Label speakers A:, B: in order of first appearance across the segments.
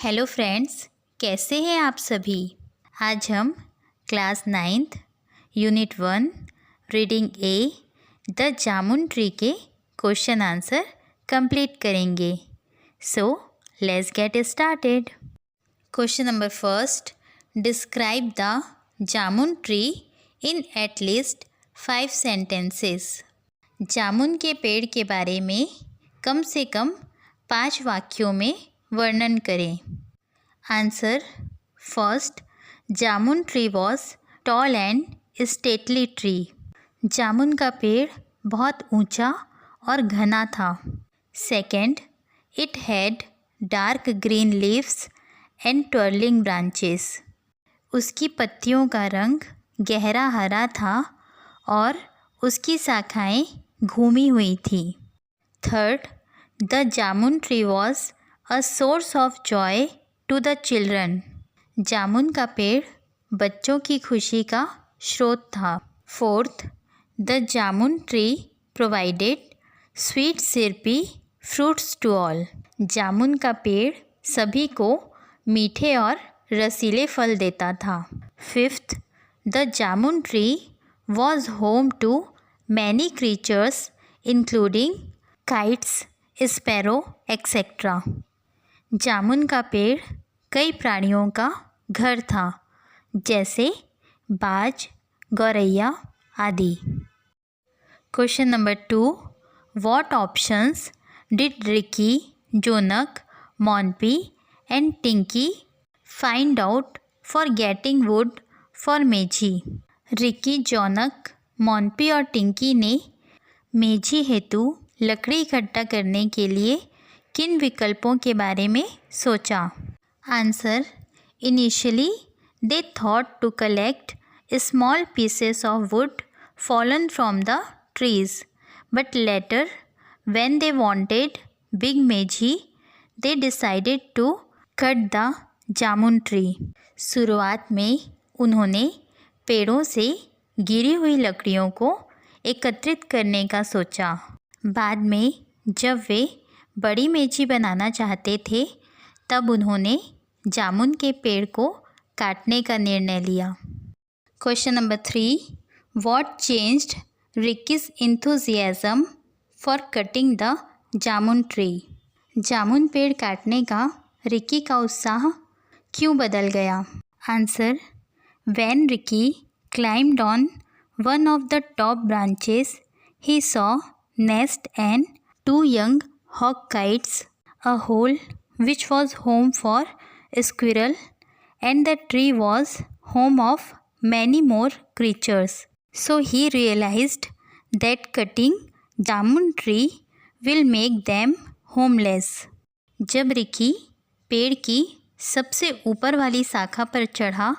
A: Hello friends, कैसे हैं आप सभी। आज हम class 9th unit 1 reading A the jamun tree के क्वेश्चन आंसर कंप्लीट करेंगे। So let's get started. Question number first, describe the jamun tree in at least 5 sentences. जामुन के पेड़ के बारे में कम से कम 5 वाक्यों में वर्णन करें। Answer, first, jamun tree was tall and stately tree. जामुन का पेड़ बहुत ऊंचा और घना था। Second, it had dark green leaves and twirling branches. उसकी पत्तियों का रंग गहरा हरा था और उसकी शाखाएं घूमी हुई थी। Third, the jamun tree was a source of joy to the children. जामुन का पेड़ बच्चों की खुशी का स्रोत था। Fourth, the jamun tree provided sweet syrupy fruits to all. जामुन का पेड़ सभी को मीठे और रसीले फल देता था। Fifth, the jamun tree was home to many creatures including kites, sparrow etcetera. जामुन का पेड़ कई प्राणियों का घर था, जैसे बाज, गौरैया आदि। Question number 2, what options did Riki, Jonak, Monpi and Tinki find out for getting wood for meji. Riki, Jonak, Monpi और टिंकी ने मेजी हेतु लकड़ी इकट्ठा करने के लिए किन विकल्पों के बारे में सोचा। Answer, initially they thought to collect small pieces of wood fallen from the trees, but later when they wanted big messy they decided to cut the jamun tree. शुरुआत में उन्होंने पेड़ों से गिरी हुई लकड़ियों को एकत्रित करने का सोचा। बाद में जब वे बड़ी मेजी बनाना चाहते थे, तब उन्होंने जामुन के पेड़ को काटने का निर्णय लिया। Question number 3, what changed Riki's enthusiasm for cutting the jamun tree. जामुन पेड़ काटने का रिकी का उत्साह क्यों बदल गया। Answer, when Riki climbed on one of the top branches he saw nest and 2 young hawk kites, a hole which was home for a squirrel, and the tree was home of many more creatures. So he realized that cutting jamun tree will make them homeless. जब Ricky पेड़ की सबसे ऊपर वाली शाखा पर चढ़ा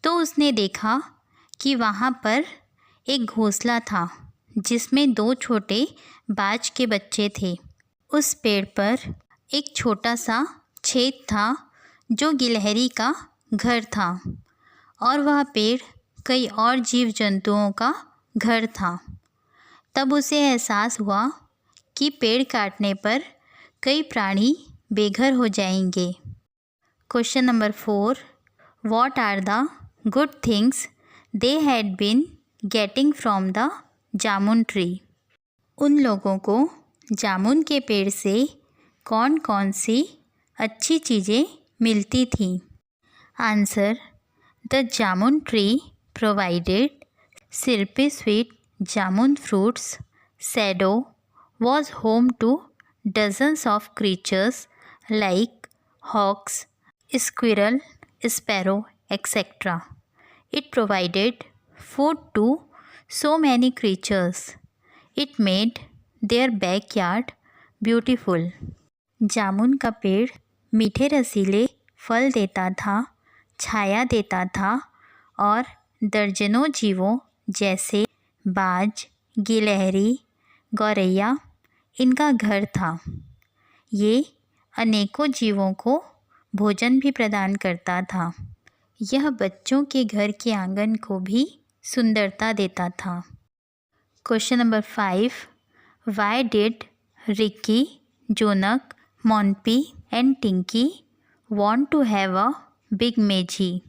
A: तो उसने देखा कि वहाँ पर एक घोंसला था जिसमें 2 छोटे बाज के बच्चे थे। उस पेड़ पर एक छोटा सा छेद था जो गिलहरी का घर था और वह पेड़ कई और जीव जंतुओं का घर था। तब उसे एहसास हुआ कि पेड़ काटने पर कई प्राणी बेघर हो जाएंगे। Question number 4, what are the good things they had been getting from the jamun tree. उन लोगों को जामुन के पेड़ से कौन कौन सी अच्छी चीज़ें मिलती थीं। Answer, the jamun tree provided syrupy sweet jamun fruits, shadow was home to dozens of creatures like hawks, squirrel, sparrow etcetera. It provided food to so many creatures. It made their backyard beautiful. जामुन का पेड़ मीठे रसीले फल देता था, छाया देता था और दर्जनों जीवों जैसे बाज, गिलहरी, गौरैया इनका घर था। ये अनेकों जीवों को भोजन भी प्रदान करता था। यह बच्चों के घर के आंगन को भी सुंदरता देता था। Question number 5, why did Riki, Jonak, Monpi and Tinki want to have a big meji.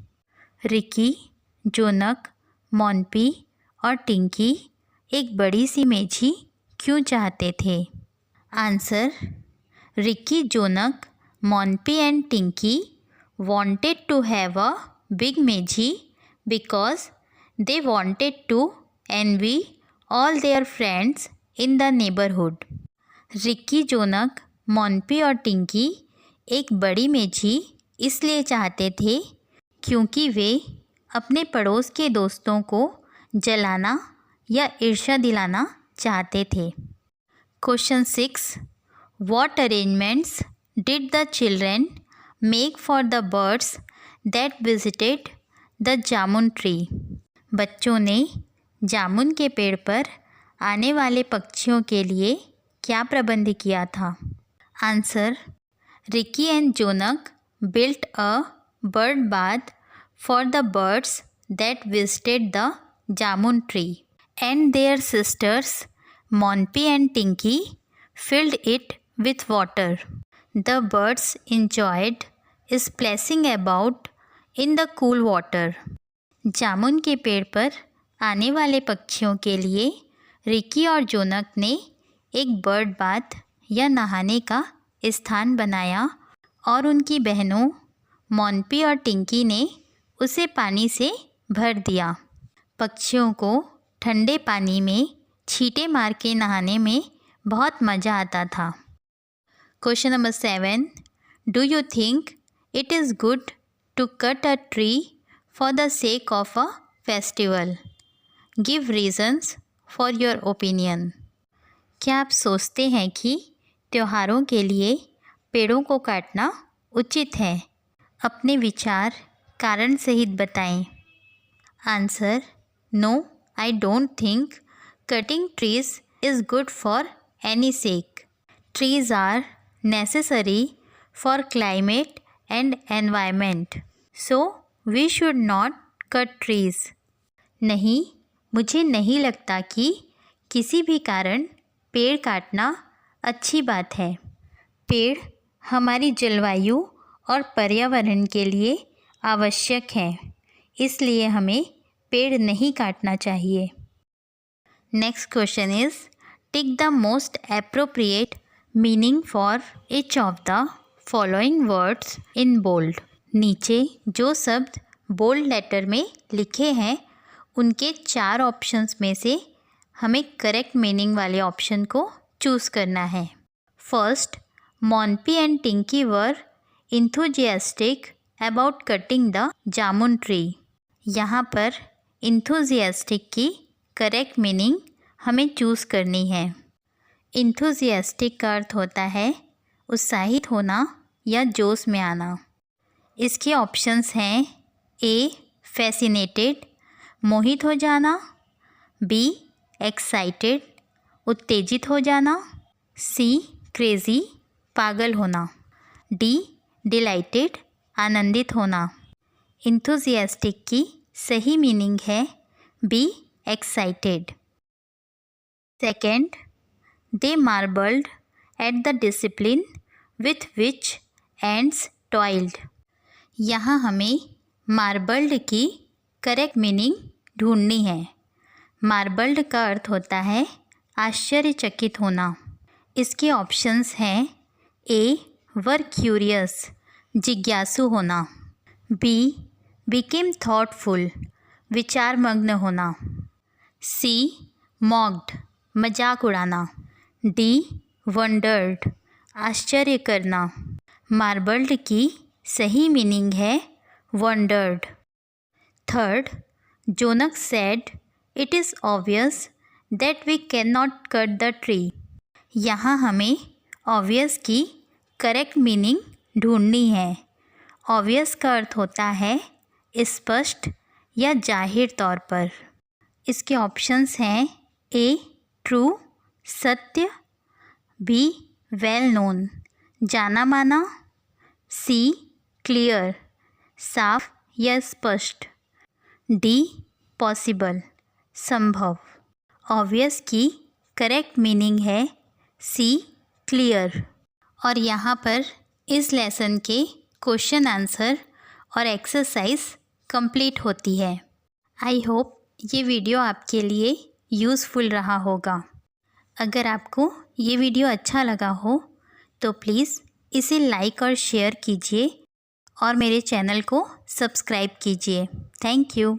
A: Riki, Jonak, Monpi और टिंकी एक बड़ी सी मेजी क्यों चाहते थे? Answer, Riki, Jonak, Monpi and Tinki wanted to have a big मेजी because they wanted to envy all their friends in the neighborhood। Riki, Jonak, Monpi और टिंकी एक बड़ी मेजी इसलिए चाहते थे क्योंकि वे अपने पड़ोस के दोस्तों को जलाना या ईर्ष्या दिलाना चाहते थे। Question 6, What arrangements did the children make for the birds that visited the jamun tree? बच्चों ने जामुन के पेड़ पर आने वाले पक्षियों के लिए क्या प्रबंध किया था? Answer, Riki and Jonak built a bird bath for the birds that visited the jamun tree, and their sisters Monpy and Tinky filled it with water. The birds enjoyed splashing about in the cool water. जामुन के पेड़ पर आने वाले पक्षियों के लिए Ricky और जोनक ने एक बर्ड बाथ या नहाने का स्थान बनाया और उनकी बहनों मोनपी और टिंकी ने उसे पानी से भर दिया। पक्षियों को ठंडे पानी में छींटे मार के नहाने में बहुत मज़ा आता था। Question number 7, do you think it is good to cut a tree for the sake of a festival? Give reasons for your opinion. क्या आप सोचते हैं कि त्योहारों के लिए पेड़ों को काटना उचित है? अपने विचार कारण सहित बताएं। Answer, no, I don't think cutting trees is good for any sake. Trees are necessary for climate and environment, so we should not cut trees. नहीं, मुझे नहीं लगता कि किसी भी कारण पेड़ काटना अच्छी बात है। पेड़ हमारी जलवायु और पर्यावरण के लिए आवश्यक है, इसलिए हमें पेड़ नहीं काटना चाहिए। Next question is, tick the most appropriate meaning for each of the following words in bold. नीचे जो शब्द बोल्ड लेटर में लिखे हैं उनके 4 ऑप्शंस में से हमें करेक्ट मीनिंग वाले ऑप्शन को चूज़ करना है। First, Monpi and Tinki were enthusiastic about cutting the jamun tree। यहाँ पर enthusiastic की करेक्ट मीनिंग हमें चूज़ करनी है। enthusiastic का अर्थ होता है उत्साहित होना या जोश में आना। इसके ऑप्शंस हैं ए, फैसिनेटेड, मोहित हो जाना, बी, एक्साइटेड, उत्तेजित हो जाना, सी, क्रेज़ी, पागल होना, डी, डिलाइटेड, आनंदित होना। इंथुजियास्टिक की सही मीनिंग है B, excited. Second, they marbled at the discipline with which ants toiled. यहाँ हमें मार्बल्ड की करेक्ट मीनिंग ढूंढनी है। मार्बल्ड का अर्थ होता है आश्चर्यचकित होना। इसके ऑप्शंस हैं ए, वर क्यूरियस, जिज्ञासु होना, बी, बिकेम थॉटफुल, विचारमग्न होना, सी, मॉक्ड, मजाक उड़ाना, डी, वंडर्ड, आश्चर्य करना। मार्बल्ड की सही मीनिंग है wondered. Third, Jonak said it is obvious that we can not cut the tree. यहाँ हमें ऑब्वियस की करेक्ट मीनिंग ढूंढनी है। ऑब्वियस का अर्थ होता है स्पष्ट या जाहिर तौर पर। इसके ऑप्शंस हैं ए, ट्रू, सत्य, बी, वेल नोन, जाना माना, सी, क्लियर, साफ या स्पष्ट, डी, पॉसिबल, संभव। ऑब्वियस की करेक्ट मीनिंग है सी, क्लियर। और यहाँ पर इस लेसन के क्वेश्चन आंसर और एक्सरसाइज कंप्लीट होती है। आई होप ये वीडियो आपके लिए यूज़फुल रहा होगा। अगर आपको ये वीडियो अच्छा लगा हो तो प्लीज़ इसे लाइक और शेयर कीजिए और मेरे चैनल को सब्सक्राइब कीजिए। Thank you.